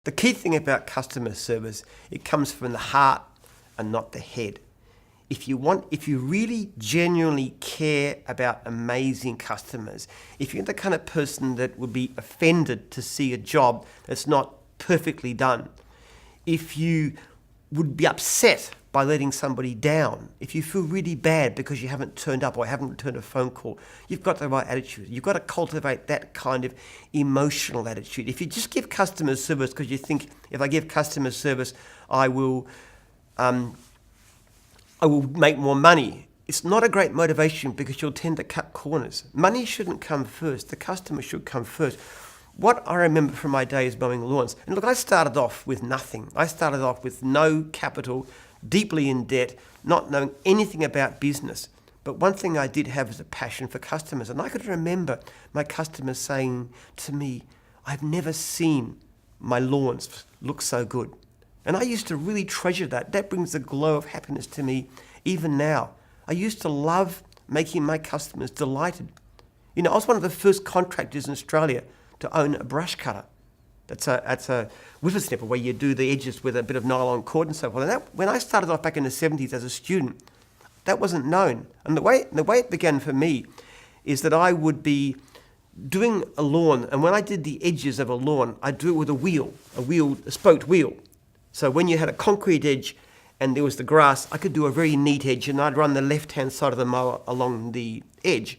The key thing about customer service, it comes from the heart and not the head. If you really genuinely care about amazing customers, if you're the kind of person that would be offended to see a job that's not perfectly done, if you would be upset by letting somebody down, if you feel really bad because you haven't turned up or haven't returned a phone call, you've got the right attitude. You've got to cultivate that kind of emotional attitude. If you just give customer service because you think, if I give customer service, I will make more money, it's not a great motivation because you'll tend to cut corners. Money shouldn't come first. The customer should come first. What I remember from my days mowing lawns, and look, I started off with nothing. I started off with no capital, deeply in debt, not knowing anything about business. But one thing I did have was a passion for customers. And I could remember my customers saying to me, I've never seen my lawns look so good. And I used to really treasure that. That brings a glow of happiness to me even now. I used to love making my customers delighted. You know, I was one of the first contractors in Australia to own a brush cutter. That's a whippersnapper where you do the edges with a bit of nylon cord and so forth. And that, when I started off back in the 70s as a student, that wasn't known. And the way it began for me is that I would be doing a lawn, and when I did the edges of a lawn, I'd do it with a spoked wheel. So when you had a concrete edge and there was the grass, I could do a very neat edge, and I'd run the left-hand side of the mower along the edge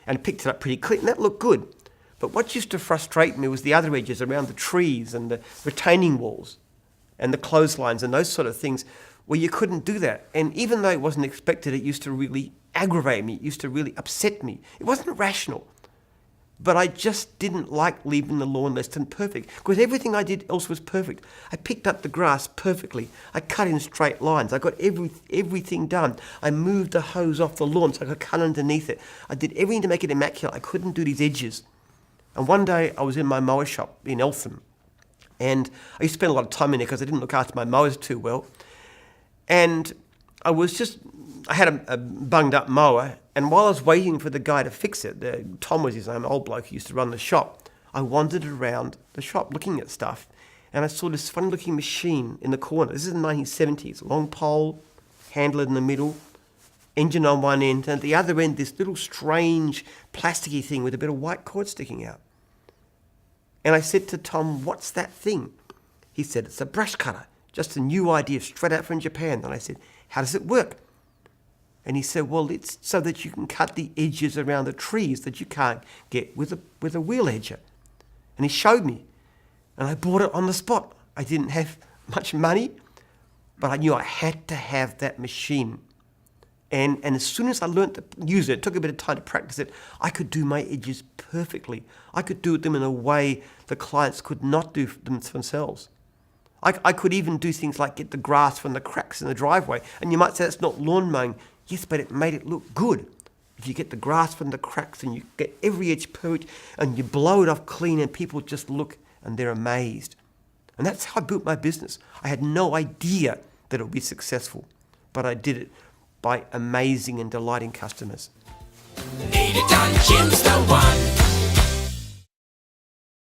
and picked it up pretty clean, and that looked good. But what used to frustrate me was the other edges around the trees and the retaining walls and the clotheslines and those sort of things where you couldn't do that. And even though it wasn't expected, it used to really aggravate me. It used to really upset me. It wasn't rational. But I just didn't like leaving the lawn less than perfect because everything I did else was perfect. I picked up the grass perfectly. I cut in straight lines. I got everything done. I moved the hose off the lawn so I could cut underneath it. I did everything to make it immaculate. I couldn't do these edges. And one day I was in my mower shop in Eltham, and I used to spend a lot of time in there because I didn't look after my mowers too well. And I had a bunged up mower, and while I was waiting for the guy to fix it, Tom was his name, an old bloke who used to run the shop, I wandered around the shop looking at stuff, and I saw this funny looking machine in the corner. This is in the 1970s, long pole, handle in the middle, engine on one end, and at the other end this little strange plasticky thing with a bit of white cord sticking out. And I said to Tom, what's that thing? He said, it's a brush cutter, just a new idea straight out from Japan. And I said, how does it work? And he said, well, it's so that you can cut the edges around the trees that you can't get with a wheel edger. And he showed me, and I bought it on the spot. I didn't have much money, but I knew I had to have that machine. And as soon as I learned to use it, it took a bit of time to practice it, I could do my edges perfectly. I could do them in a way the clients could not do them themselves. I could even do things like get the grass from the cracks in the driveway. And you might say that's not lawn mowing. Yes, but it made it look good. If you get the grass from the cracks and you get every edge perfect and you blow it off clean and people just look and they're amazed. And that's how I built my business. I had no idea that it would be successful, but I did it by amazing and delighting customers. Need it done, Jim's the one.